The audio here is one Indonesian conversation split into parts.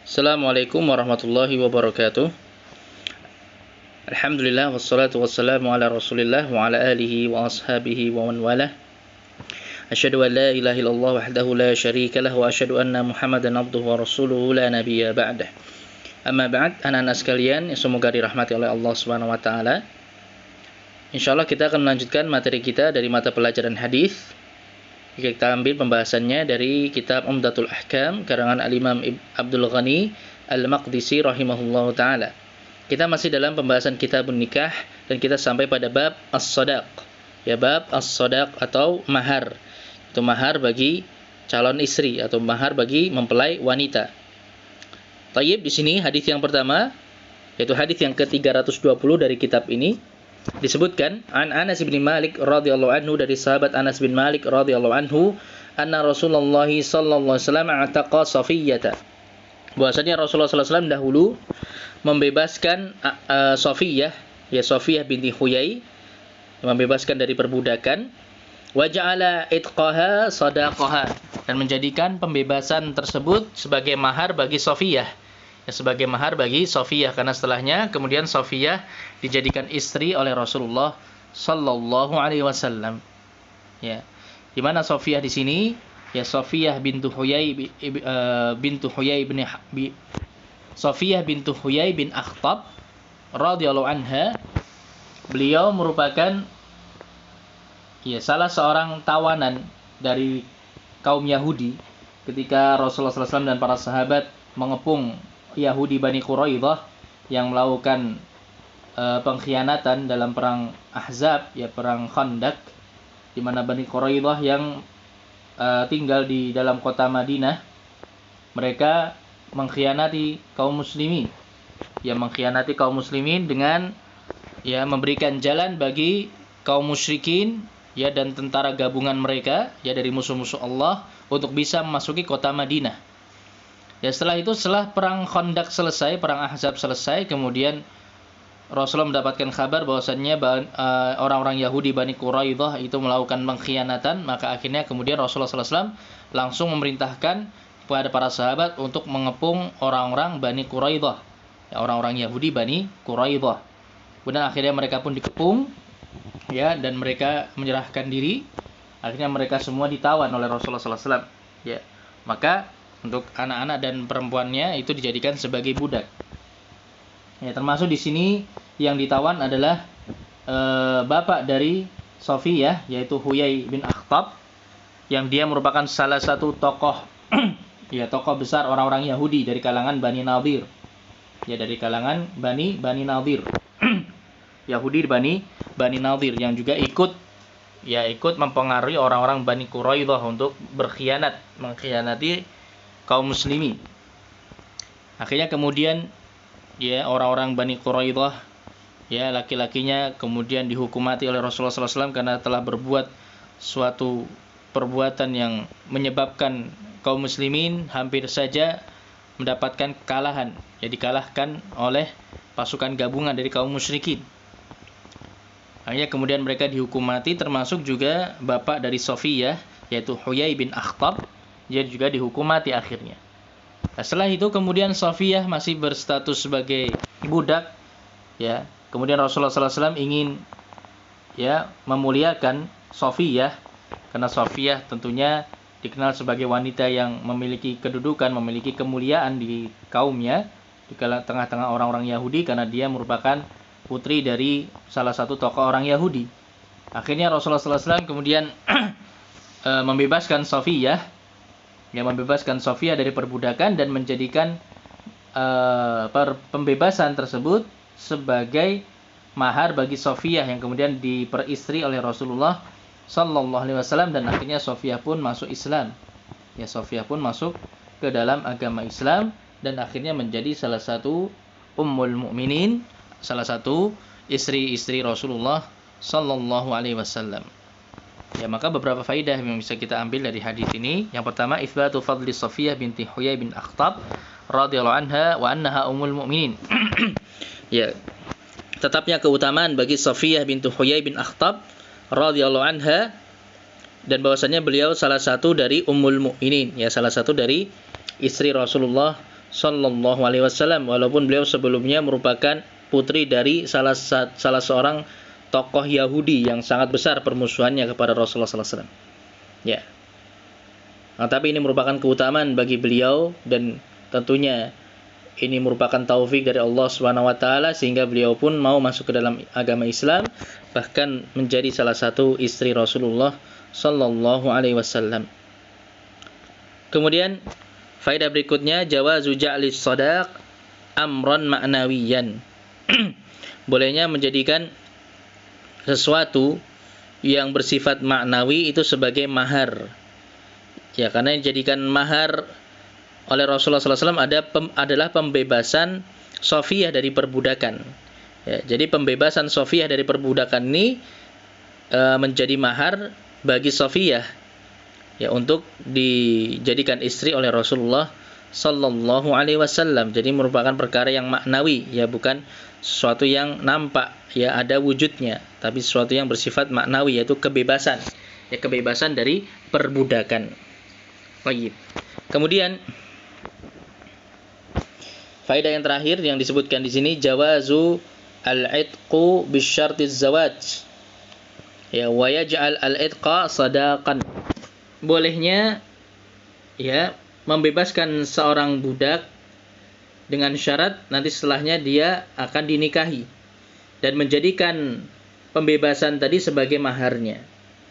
Assalamualaikum warahmatullahi wabarakatuh. Alhamdulillah wassalatu wassalamu ala Rasulillah wa ala alihi wa ashabihi wa man walah. Asyhadu an la ilaha illallah wahdahu la syarika lah wa asyhadu anna Muhammadan abduhu wa rasuluhu la nabiyya ba'dah. Amma ba'd, anak-anak sekalian yang semoga dirahmati oleh Allah Subhanahu wa taala. Insyaallah kita akan melanjutkan materi kita dari mata pelajaran hadis. Kita ambil pembahasannya dari kitab Umdatul Ahkam karangan Al-Imam Abdul Ghani Al-Maqdisi rahimahullahu taala. Kita masih dalam pembahasan kitabun nikah dan kita sampai pada bab as-shadaq. Ya, bab as-shadaq atau mahar. Itu mahar bagi calon istri atau mahar bagi mempelai wanita. Tayyib, di sini hadis yang pertama yaitu hadis yang ke-320 dari kitab ini. Disebutkan an Anas bin Malik radhiyallahu anhu, dari sahabat Anas bin Malik radhiyallahu anhu, anna Rasulullah sallallahu alaihi wasallam ataqa Safiyyah. Bahwasanya Rasulullah sallallahu alaihi wasallam dahulu membebaskan Safiyyah, ya Safiyyah binti Huyai, membebaskan dari perbudakan, wa ja'ala itqaha sadaqaha, dan menjadikan pembebasan tersebut sebagai mahar bagi Safiyyah. Ya, sebagai mahar bagi Safiyyah, karena setelahnya kemudian Safiyyah dijadikan istri oleh Rasulullah sallallahu alaihi wasallam. Ya. Di mana Safiyyah di sini? Ya, Safiyyah bintu Huyai Safiyyah bintu Huyai bin Akhtab radhiyallahu anha. Beliau merupakan salah seorang tawanan dari kaum Yahudi ketika Rasulullah sallallahu alaihi wasallam dan para sahabat mengepung Yahudi Bani Quraidah yang melakukan pengkhianatan dalam perang Ahzab, ya perang Khandaq, di mana Bani Quraidah yang tinggal di dalam kota Madinah, mereka mengkhianati kaum muslimin. Ya, mengkhianati kaum muslimin dengan memberikan jalan bagi kaum musyrikin dan tentara gabungan mereka dari musuh-musuh Allah untuk bisa memasuki kota Madinah. Ya, setelah itu, setelah perang Khandaq selesai, perang Ahzab selesai, kemudian Rasulullah mendapatkan kabar bahwasannya orang-orang Yahudi Bani Quraidah itu melakukan pengkhianatan, maka akhirnya kemudian Rasulullah SAW langsung memerintahkan kepada para sahabat untuk mengepung orang-orang Bani Quraidah, orang-orang Yahudi Bani Quraidah. Kemudian akhirnya mereka pun dikepung, dan mereka menyerahkan diri. Akhirnya mereka semua ditawan oleh Rasulullah SAW. Ya, maka untuk anak-anak dan perempuannya itu dijadikan sebagai budak. Ya, termasuk di sini yang ditawan adalah bapak dari Safiyyah, yaitu Huyai bin Akhtab, yang dia merupakan salah satu tokoh tokoh besar orang-orang Yahudi dari kalangan Bani Nadir. Ya, dari kalangan Bani Nadir. Yahudi Bani Nadir yang juga ikut mempengaruhi orang-orang Bani Quraidah untuk mengkhianati kaum muslimin. Akhirnya kemudian orang-orang Bani Quraidah, laki-lakinya kemudian dihukum mati oleh Rasulullah SAW karena telah berbuat suatu perbuatan yang menyebabkan kaum muslimin hampir saja mendapatkan kekalahan, dikalahkan oleh pasukan gabungan dari kaum musyrikin. Akhirnya kemudian mereka dihukum mati, termasuk juga bapak dari Safiyyah, yaitu Huyai bin Akhtab. Dia juga dihukum mati akhirnya. Nah, setelah itu kemudian Safiyyah masih berstatus sebagai budak. Kemudian Rasulullah SAW ingin memuliakan Safiyyah, karena Safiyyah tentunya dikenal sebagai wanita yang memiliki kedudukan, memiliki kemuliaan di kaumnya, di tengah-tengah orang-orang Yahudi, karena dia merupakan putri dari salah satu tokoh orang Yahudi. Akhirnya Rasulullah SAW kemudian membebaskan Safiyyah, dari perbudakan dan menjadikan pembebasan tersebut sebagai mahar bagi Safiyyah yang kemudian diperistri oleh Rasulullah sallallahu alaihi wasallam, dan akhirnya Safiyyah pun masuk Islam. Ya, Safiyyah pun masuk ke dalam agama Islam dan akhirnya menjadi salah satu ummul mukminin, salah satu istri-istri Rasulullah sallallahu alaihi wasallam. Ya, maka beberapa faidah yang bisa kita ambil dari hadis ini. Yang pertama, itsbatu fadli Safiyyah binti Huyai bin Akhtab radhiyallahu anha wa annaha ummul mukminin. Ya, tetapnya keutamaan bagi Safiyyah binti Huyai bin Akhtab radhiyallahu anha, dan bahwasanya beliau salah satu dari ummul mukminin, salah satu dari istri Rasulullah sallallahu alaihi wasallam, walaupun beliau sebelumnya merupakan putri dari salah seorang tokoh Yahudi yang sangat besar permusuhannya kepada Rasulullah sallallahu alaihi wasallam. Ya. Nah, tapi ini merupakan keutamaan bagi beliau dan tentunya ini merupakan taufik dari Allah Subhanahu wa taala sehingga beliau pun mau masuk ke dalam agama Islam, bahkan menjadi salah satu istri Rasulullah sallallahu alaihi wasallam. Kemudian faedah berikutnya, jawazu ja'lis shadaq amran ma'nawiyan. Bolehnya menjadikan sesuatu yang bersifat maknawi itu sebagai mahar. Ya, karena yang dijadikan mahar oleh Rasulullah SAW adalah pembebasan Sofiyah dari perbudakan. Ya, jadi pembebasan Sofiyah dari perbudakan ini menjadi mahar bagi Sofiyah, ya, untuk dijadikan istri oleh Rasulullah Sallallahu Alaihi Wasallam. Jadi merupakan perkara yang maknawi, ya, bukan sesuatu yang nampak, ya, ada wujudnya, tapi sesuatu yang bersifat maknawi, yaitu kebebasan, ya, kebebasan dari perbudakan. Baik. Kemudian faedah yang terakhir yang disebutkan di sini, jawazu al-'itqu bisyartiz zawaj. Ya, wa yaj'al al-'itqa sadaqan. Bolehnya, ya, membebaskan seorang budak dengan syarat nanti setelahnya dia akan dinikahi dan menjadikan pembebasan tadi sebagai maharnya.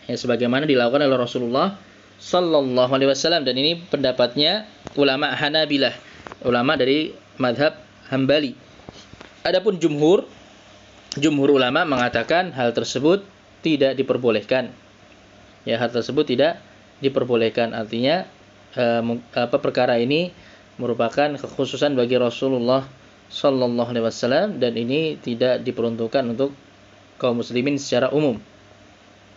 Ya, sebagaimana dilakukan oleh Rasulullah sallallahu alaihi wasallam, dan ini pendapatnya ulama Hanabilah, ulama dari mazhab Hambali. Adapun jumhur ulama mengatakan hal tersebut tidak diperbolehkan. Ya, hal tersebut tidak diperbolehkan. Artinya perkara ini merupakan kekhususan bagi Rasulullah sallallahu alaihi wasallam dan ini tidak diperuntukkan untuk kaum muslimin secara umum.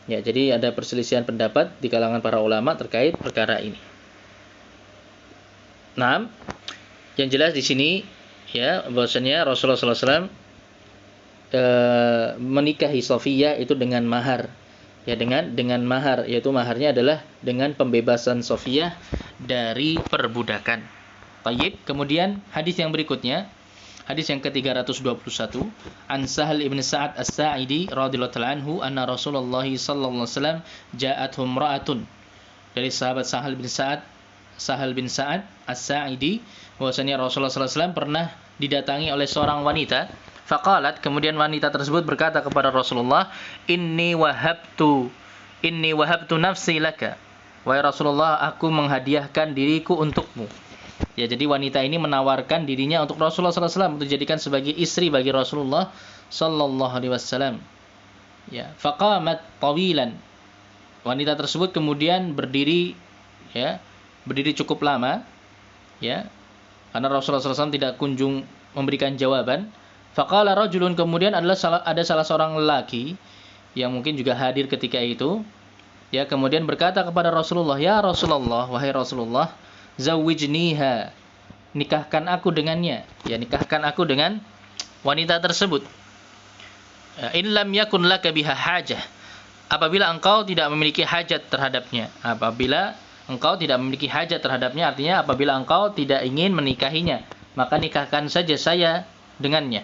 Ya, jadi ada perselisihan pendapat di kalangan para ulama terkait perkara ini. Nah, yang jelas di sini, ya, bahwasanya Rasulullah sallallahu alaihi wasallam menikahi Sofiyah itu dengan mahar. Ya, dengan mahar, yaitu maharnya adalah dengan pembebasan Sofiyah dari perbudakan. Baik, kemudian hadis yang berikutnya, hadis yang ke-321, an Sahal ibn Sa'ad As-Sa'idi radhiyallahu ta'ala anhu anna Rasulullah sallallahu alaihi wasallam ja'atuhum ra'atun. Dari sahabat Sahal bin Sa'ad As-Sa'idi, bahwasanya Rasulullah sallallahu alaihi wasallam pernah didatangi oleh seorang wanita. Faqalat, kemudian wanita tersebut berkata kepada Rasulullah, inni wahabtu nafsi laka. Wahai Rasulullah, aku menghadiahkan diriku untukmu. Ya, jadi wanita ini menawarkan dirinya untuk Rasulullah sallallahu alaihi wasallam untuk dijadikan sebagai istri bagi Rasulullah sallallahu alaihi wasallam. Ya, faqamat tawilan. Wanita tersebut kemudian berdiri, ya, berdiri cukup lama, ya. Karena Rasulullah sallallahu alaihi wasallam tidak kunjung memberikan jawaban. Faqala rajulun, kemudian ada salah seorang lelaki yang mungkin juga hadir ketika itu, ya, kemudian berkata kepada Rasulullah, ya Rasulullah, wahai Rasulullah, zawwijniha, nikahkan aku dengannya, ya, nikahkan aku dengan wanita tersebut. In lam yakun laka biha hajah, apabila engkau tidak memiliki hajat terhadapnya. Apabila engkau tidak memiliki hajat terhadapnya, artinya apabila engkau tidak ingin menikahinya, maka nikahkan saja saya dengannya.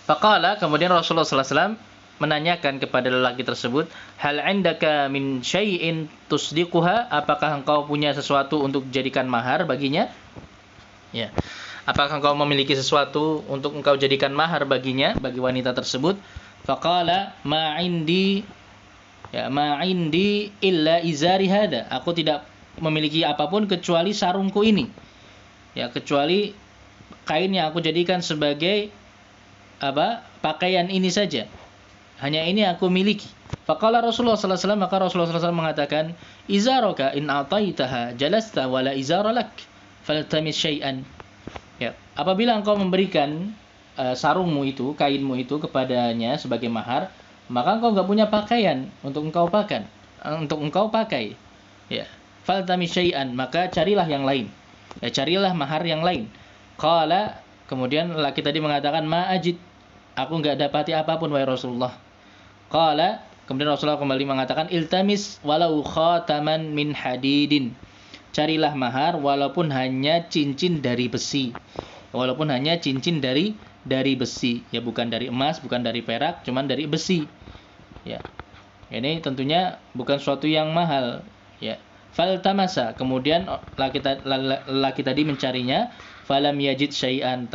Faqala, kemudian Rasulullah sallallahu alaihi wasallam menanyakan kepada lelaki tersebut, hal indaka min syai'in tusdiquha, apakah engkau punya sesuatu untuk jadikan mahar baginya? Ya. Apakah engkau memiliki sesuatu untuk engkau jadikan mahar baginya, bagi wanita tersebut? Faqala ma indi illa izari hada, aku tidak memiliki apapun kecuali sarungku ini. Ya, kecuali kain yang aku jadikan sebagai pakaian ini saja. Hanya ini aku miliki. Faqala Rasulullah sallallahu alaihi wasallam, maka Rasulullah sallallahu alaihi wasallam mengatakan, izaraka in a'taitaha jalasta wala izara lak faltamis syai'an. Ya, apabila engkau memberikan sarungmu itu, kainmu itu kepadanya sebagai mahar, maka engkau enggak punya pakaian untuk engkau pakai. Ya, faltamis syai'an, maka carilah yang lain. Ya, carilah mahar yang lain. Qala, kemudian laki tadi mengatakan, ma ajid, aku enggak dapati apapun wahai Rasulullah. Qala, kemudian Rasulullah kembali mengatakan, iltamis walau khataman min hadidin, carilah mahar walaupun hanya cincin dari besi. Walaupun hanya cincin dari besi, ya bukan dari emas, bukan dari perak, cuman dari besi. Ya. Ini tentunya bukan suatu yang mahal, ya. Faltamasa, kemudian laki tadi mencarinya, falam yajid syai'an,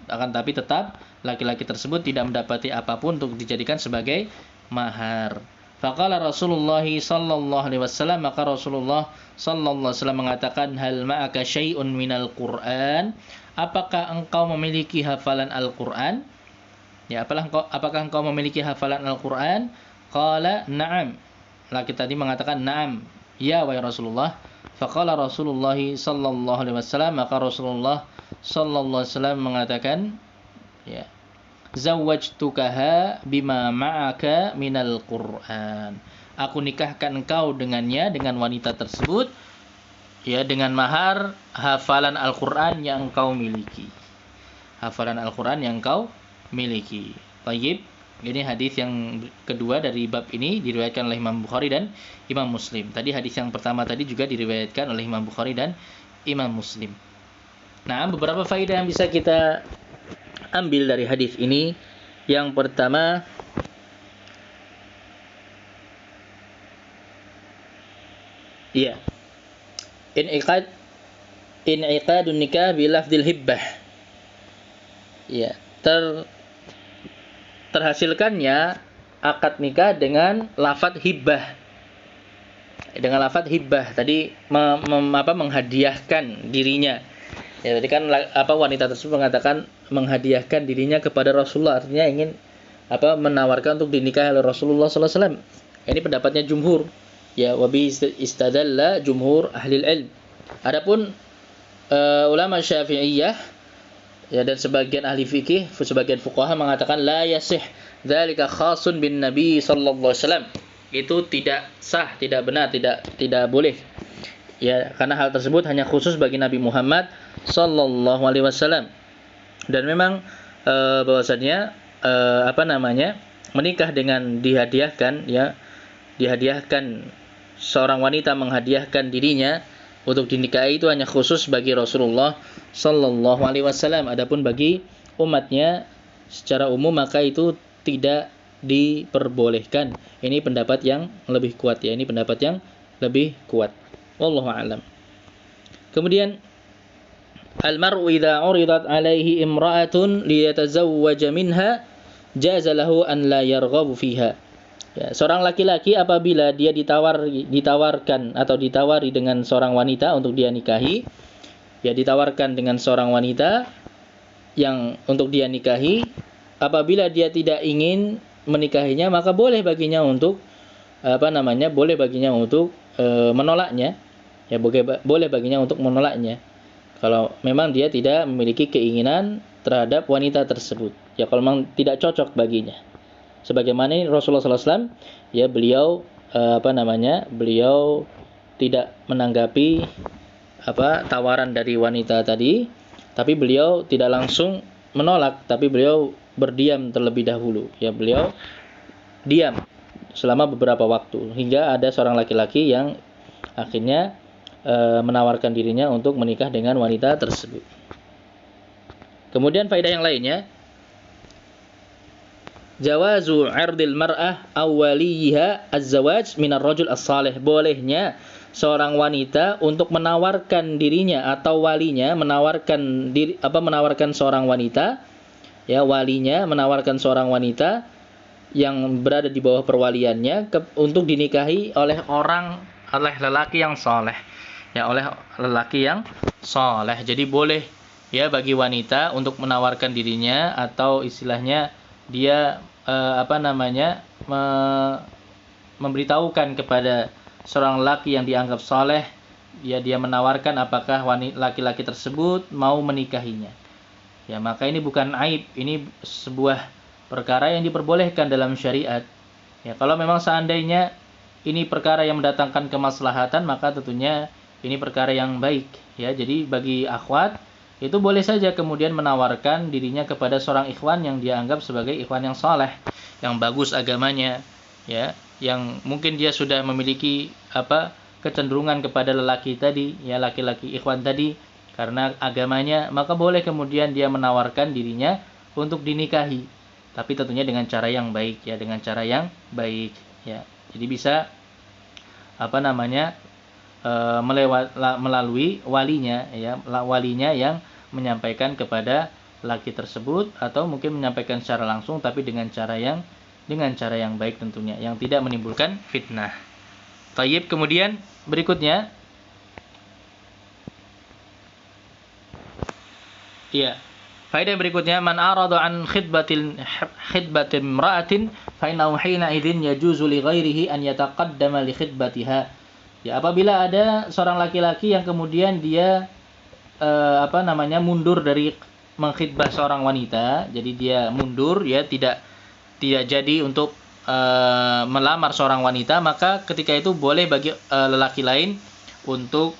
akan tapi tetap laki-laki tersebut tidak mendapati apapun untuk dijadikan sebagai mahar. Faqala Rasulullah sallallahu alaihi wasallam, maka Rasulullah sallallahu alaihi wasallam mengatakan, hal ma'aka syai'un minal Qur'an? Apakah engkau memiliki hafalan Al-Qur'an? Ya, apakah engkau memiliki hafalan Al-Qur'an? Qala na'am. Laki tadi mengatakan na'am. Ya wahai Rasulullah. Faqala Rasulullah sallallahu alaihi wasallam, maka Rasulullah sallallahu alaihi wasallam mengatakan, ya, zawwajtukaha bima ma'aka minal Qur'an. Aku nikahkan engkau dengannya, dengan wanita tersebut, ya, dengan mahar hafalan Al-Qur'an yang engkau miliki. Hafalan Al-Qur'an yang engkau miliki. Baik, ini hadis yang kedua dari bab ini diriwayatkan oleh Imam Bukhari dan Imam Muslim. Tadi hadis yang pertama tadi juga diriwayatkan oleh Imam Bukhari dan Imam Muslim. Nah, beberapa faedah yang bisa kita ambil dari hadis ini. Yang pertama, ya, In'iqadun nikah bilafdil hibbah. Ya, terhasilkannya akad nikah dengan lafadz hibbah. Dengan lafadz hibbah tadi menghadiahkan dirinya. Ya, tadi kan wanita tersebut mengatakan menghadiahkan dirinya kepada Rasulullah, artinya ingin menawarkan untuk dinikahi oleh Rasulullah sallallahu alaihi wasallam. Ini pendapatnya jumhur. Ya, wa bi istadalla jumhur ahli ilm. Adapun ulama Syafi'iyah, ya, dan sebagian ahli fikih, sebagian fuqaha mengatakan la yasih dzalika khasun bin Nabi sallallahu alaihi wasallam. Itu tidak sah, tidak benar, tidak boleh. Ya, karena hal tersebut hanya khusus bagi Nabi Muhammad sallallahu alaihi wasallam. Dan memang bahwasannya menikah dengan dihadiahkan, ya, dihadiahkan, seorang wanita menghadiahkan dirinya untuk dinikahi itu hanya khusus bagi Rasulullah sallallahu alaihi wasallam. Adapun bagi umatnya secara umum maka itu tidak diperbolehkan. Ini pendapat yang lebih kuat, ya. Ini pendapat yang lebih kuat. Wallahu a'lam. Kemudian al-mar'u idza 'uridat 'alaihi imra'atun liyatazawwaja minha jaza lahu an la yarghabu fiha. Ya, seorang laki-laki apabila dia ditawarkan atau ditawari dengan seorang wanita untuk dia nikahi, ya, ditawarkan dengan seorang wanita yang untuk dia nikahi, apabila dia tidak ingin menikahinya, maka boleh baginya untuk menolaknya. Ya, boleh baginya untuk menolaknya. Kalau memang dia tidak memiliki keinginan terhadap wanita tersebut. Ya, kalau memang tidak cocok baginya. Sebagaimana Rasulullah SAW, ya, beliau beliau tidak menanggapi tawaran dari wanita tadi, tapi beliau tidak langsung menolak, tapi beliau berdiam terlebih dahulu. Ya, beliau diam selama beberapa waktu hingga ada seorang laki-laki yang akhirnya menawarkan dirinya untuk menikah dengan wanita tersebut. Kemudian faedah yang lainnya, jawazu 'ardil mar'ah awwaliha az-zawaj minar rajul as-salih. Bolehnya seorang wanita untuk menawarkan dirinya atau walinya menawarkan seorang wanita, ya, walinya menawarkan seorang wanita yang berada di bawah perwaliannya untuk dinikahi oleh lelaki yang saleh. Ya, oleh lelaki yang saleh. Jadi boleh, ya, bagi wanita untuk menawarkan dirinya, atau istilahnya dia memberitahukan kepada seorang laki yang dianggap saleh, ya, dia menawarkan apakah laki-laki tersebut mau menikahinya. Ya, maka ini bukan aib, ini sebuah perkara yang diperbolehkan dalam syariat. Ya, kalau memang seandainya ini perkara yang mendatangkan kemaslahatan, maka tentunya ini perkara yang baik, ya. Jadi bagi akhwat itu boleh saja kemudian menawarkan dirinya kepada seorang ikhwan yang dia anggap sebagai ikhwan yang saleh, yang bagus agamanya, ya, yang mungkin dia sudah memiliki kecenderungan kepada lelaki tadi, ya laki-laki ikhwan tadi, karena agamanya, maka boleh kemudian dia menawarkan dirinya untuk dinikahi, tapi tentunya dengan cara yang baik, ya, dengan cara yang baik, ya. Jadi bisa melalui walinya, ya, walinya yang menyampaikan kepada laki tersebut, atau mungkin menyampaikan secara langsung tapi dengan cara yang baik tentunya, yang tidak menimbulkan fitnah. Tayyib, kemudian berikutnya, iya, faedah berikutnya, man arada an khidbatin imra'atin fa innahu hina idzin yajuzu li ghairihi an yataqaddama li khidbatiha. Ya, apabila ada seorang laki-laki yang kemudian dia mundur dari mengkhidbah seorang wanita, jadi dia mundur, ya, tidak jadi untuk melamar seorang wanita, maka ketika itu boleh bagi lelaki lain untuk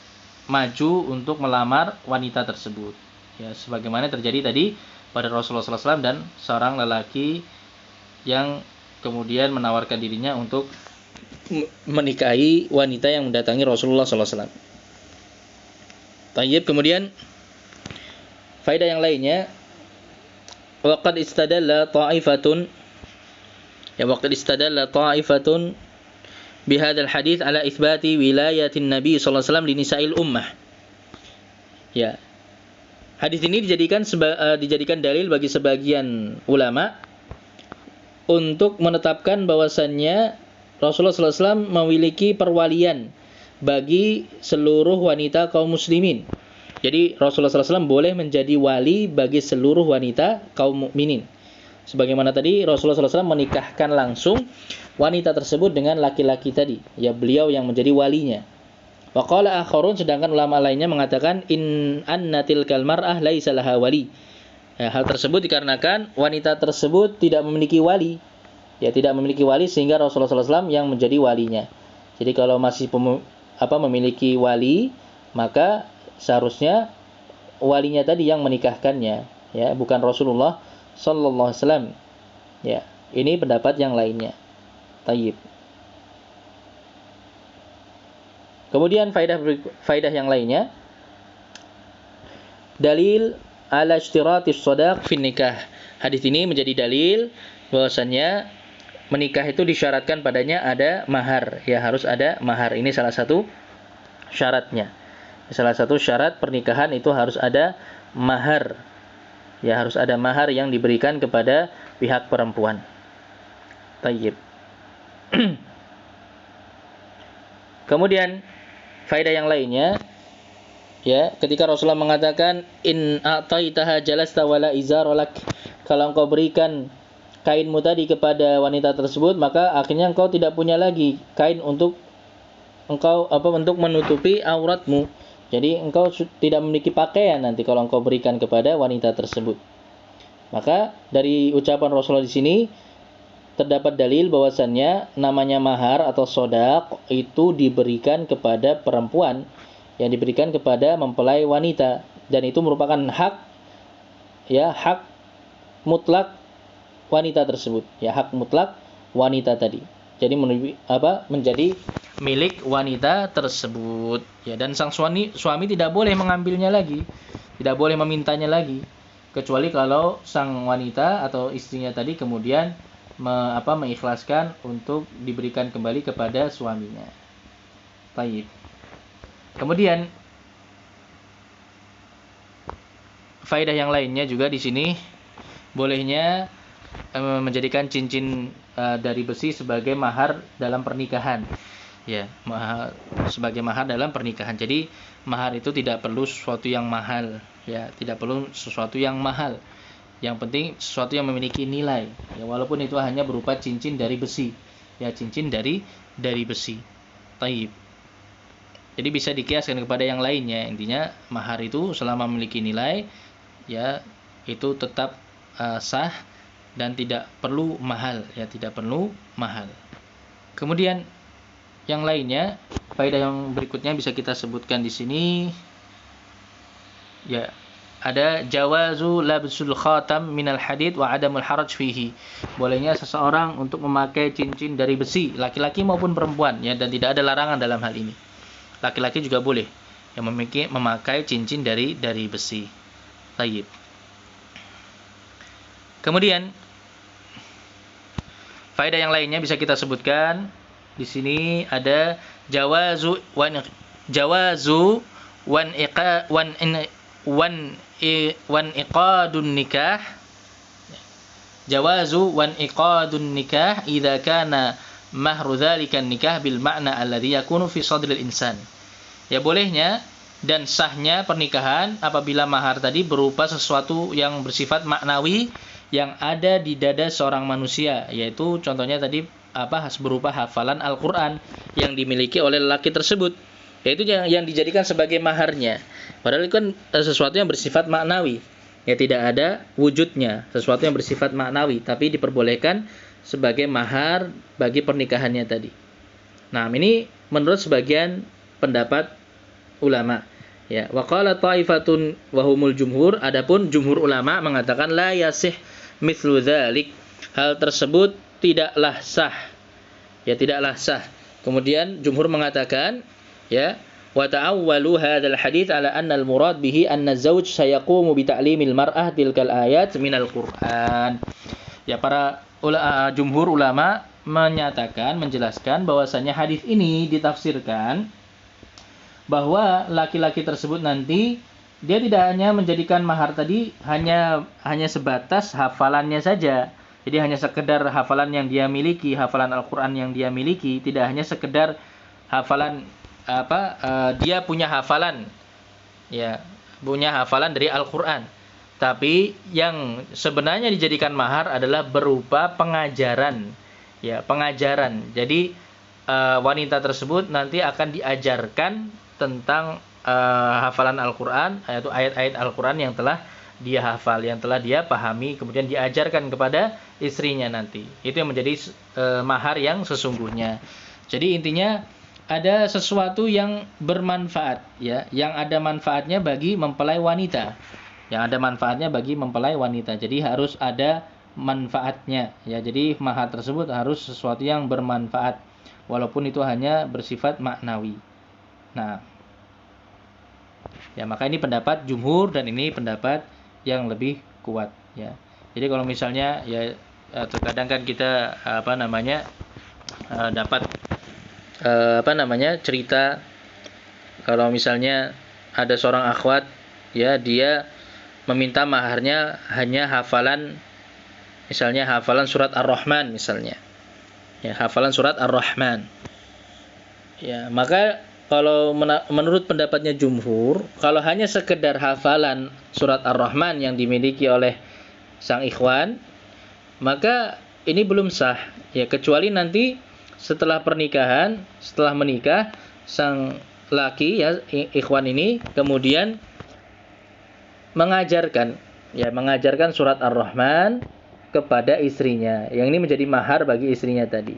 maju untuk melamar wanita tersebut, ya, sebagaimana terjadi tadi pada Rasulullah SAW dan seorang lelaki yang kemudian menawarkan dirinya untuk menikahi wanita yang mendatangi Rasulullah SAW. Tayyib, kemudian faedah yang lainnya, waqad istadalla ta'ifatun bihadzal hadits ala itsbati wilayatin Nabi sallallahu alaihi wasallam li nisa'il ummah. Ya. Hadis ini dijadikan dalil bagi sebagian ulama untuk menetapkan bahwasannya Rasulullah sallallahu alaihi wasallam memiliki perwalian bagi seluruh wanita kaum muslimin. Jadi Rasulullah SAW boleh menjadi wali bagi seluruh wanita kaum mukminin. Sebagaimana tadi Rasulullah SAW menikahkan langsung wanita tersebut dengan laki-laki tadi, ya, beliau yang menjadi walinya. Wa qala akharun, sedangkan ulama lainnya mengatakan in annatil kal mar'ah laisa laha wali. Ya, hal tersebut dikarenakan wanita tersebut tidak memiliki wali. Ya, tidak memiliki wali sehingga Rasulullah SAW yang menjadi walinya. Jadi kalau masih memiliki wali, maka seharusnya walinya tadi yang menikahkannya, ya, bukan Rasulullah sallallahu alaihi wasallam. Ya, ini pendapat yang lainnya. Tayyib. Kemudian faedah yang lainnya, dalil ala ishtiratis shadaq fi nikah. Hadis ini menjadi dalil bahwasannya menikah itu disyaratkan padanya ada mahar, ya, harus ada mahar. Ini salah satu syaratnya. Salah satu syarat pernikahan itu harus ada mahar. Ya, harus ada mahar yang diberikan kepada pihak perempuan. Tayyib. Kemudian faedah yang lainnya, ya, ketika Rasulullah mengatakan in a'taitaha jalasta wala izarolak, kalau engkau berikan kainmu tadi kepada wanita tersebut, maka akhirnya engkau tidak punya lagi kain untuk menutupi auratmu. Jadi engkau tidak memiliki pakaian nanti kalau engkau berikan kepada wanita tersebut. Maka dari ucapan Rasulullah di sini terdapat dalil bahwasannya namanya mahar atau shadaq itu diberikan kepada perempuan, yang diberikan kepada mempelai wanita, dan itu merupakan hak, ya, hak mutlak wanita tersebut, ya, hak mutlak wanita tadi. Jadi menjadi milik wanita tersebut, ya, dan sang suami tidak boleh mengambilnya lagi, tidak boleh memintanya lagi, kecuali kalau sang wanita atau istrinya tadi kemudian mengikhlaskan untuk diberikan kembali kepada suaminya. Baik. Kemudian faedah yang lainnya juga di sini, bolehnya menjadikan cincin dari besi sebagai mahar dalam pernikahan, ya, sebagai mahar dalam pernikahan. Jadi mahar itu tidak perlu sesuatu yang mahal, ya, tidak perlu sesuatu yang mahal. Yang penting sesuatu yang memiliki nilai, ya, walaupun itu hanya berupa cincin dari besi, ya, cincin dari besi. Taib. Jadi bisa dikiaskan kepada yang lainnya. Intinya mahar itu selama memiliki nilai, ya, itu tetap sah dan tidak perlu mahal, ya, tidak perlu mahal. Kemudian yang lainnya, faedah yang berikutnya bisa kita sebutkan di sini, ya, ada jawazu labsul khatam minal hadid wa adamul haraj fihi. Bolehnya seseorang untuk memakai cincin dari besi, laki-laki maupun perempuan, ya, dan tidak ada larangan dalam hal ini. Laki-laki juga boleh yang memakai cincin dari besi. Tayyib. Kemudian faedah yang lainnya bisa kita sebutkan di sini ada jawazu iqadun nikah. Jawazu wan iqadun nikah idza kana mahru dzalika nikah bil ma'na alladhi yakunu fi sadril insan. Ya bolehnya dan sahnya pernikahan apabila mahar tadi berupa sesuatu yang bersifat maknawi yang ada di dada seorang manusia, yaitu contohnya tadi berupa hafalan Al-Qur'an yang dimiliki oleh lelaki tersebut, yaitu yang dijadikan sebagai maharnya. Padahal itu kan sesuatu yang bersifat maknawi. Ya tidak ada wujudnya, sesuatu yang bersifat maknawi, tapi diperbolehkan sebagai mahar bagi pernikahannya tadi. Nah, ini menurut sebagian pendapat ulama. Ya, wa qala ta'ifatun wa humul jumhur, adapun jumhur ulama mengatakan la yasih mithlu dzalik. Hal tersebut tidaklah sah. Ya, tidaklah sah. Kemudian jumhur mengatakan, ya, wa ta'awwalu hadzal hadits ala anna al-murad bihi anna az-zawj sayaqumu bi ta'limil mar'ah tilkal ayat minal Qur'an. Ya, para jumhur ulama menjelaskan bahwasanya hadis ini ditafsirkan bahwa laki-laki tersebut nanti dia tidak hanya menjadikan mahar tadi hanya sebatas hafalannya saja. Jadi hanya sekedar hafalan yang dia miliki, hafalan Al-Qur'an yang dia miliki, tidak hanya sekedar hafalan dia punya hafalan, ya, punya hafalan dari Al-Qur'an. Tapi yang sebenarnya dijadikan mahar adalah berupa pengajaran, ya, pengajaran. Jadi wanita tersebut nanti akan diajarkan tentang hafalan Al-Qur'an, yaitu ayat-ayat Al-Qur'an yang telah dia hafal, yang telah dia pahami, kemudian diajarkan kepada istrinya nanti. Itu yang menjadi mahar yang sesungguhnya. Jadi intinya ada sesuatu yang bermanfaat, ya, yang ada manfaatnya bagi mempelai wanita. Yang ada manfaatnya bagi mempelai wanita. Jadi harus ada manfaatnya, ya. Jadi mahar tersebut harus sesuatu yang bermanfaat walaupun itu hanya bersifat maknawi. Nah, ya, maka ini pendapat jumhur dan ini pendapat yang lebih kuat, ya. Jadi kalau misalnya, ya, terkadang kan kita dapat cerita kalau misalnya ada seorang akhwat, ya, dia meminta maharnya hanya hafalan, misalnya hafalan surat Ar-Rahman misalnya. Ya, hafalan surat Ar-Rahman. Ya, maka kalau menurut pendapatnya jumhur, kalau hanya sekedar hafalan surat Ar-Rahman yang dimiliki oleh sang ikhwan, maka ini belum sah, ya, kecuali nanti setelah pernikahan, setelah menikah, sang laki, ya, ikhwan ini kemudian mengajarkan surat Ar-Rahman kepada istrinya. Yang ini menjadi mahar bagi istrinya tadi.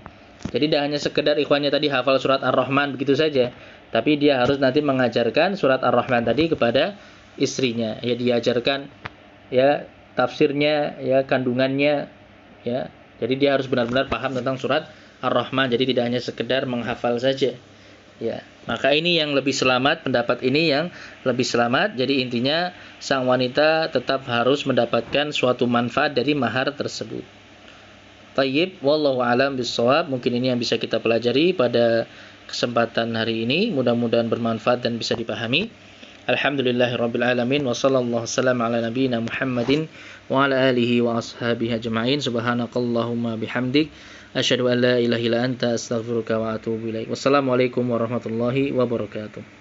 Jadi tidak hanya sekedar ikhwannya tadi hafal surat Ar-Rahman begitu saja, tapi dia harus nanti mengajarkan surat Ar-Rahman tadi kepada istrinya. Ya, diajarkan, ya, tafsirnya, ya, kandungannya, ya. Jadi dia harus benar-benar paham tentang surat Ar-Rahman, jadi tidak hanya sekedar menghafal saja. Ya, maka ini yang lebih selamat, pendapat ini yang lebih selamat. Jadi intinya sang wanita tetap harus mendapatkan suatu manfaat dari mahar tersebut. Tayyib, wallahu a'lam bissawab. Mungkin ini yang bisa kita pelajari pada kesempatan hari ini. Mudah-mudahan bermanfaat dan bisa dipahami. Alhamdulillahirabbil alamin wa sallallahu wasallam ala nabiyyina Muhammadin wa ala alihi wa ashabihi ajma'in. Subhanakallahumma bihamdik asyhadu an la ilaha illa anta astaghfiruka wa atubu ilaik. Wassalamualaikum warahmatullahi wabarakatuh.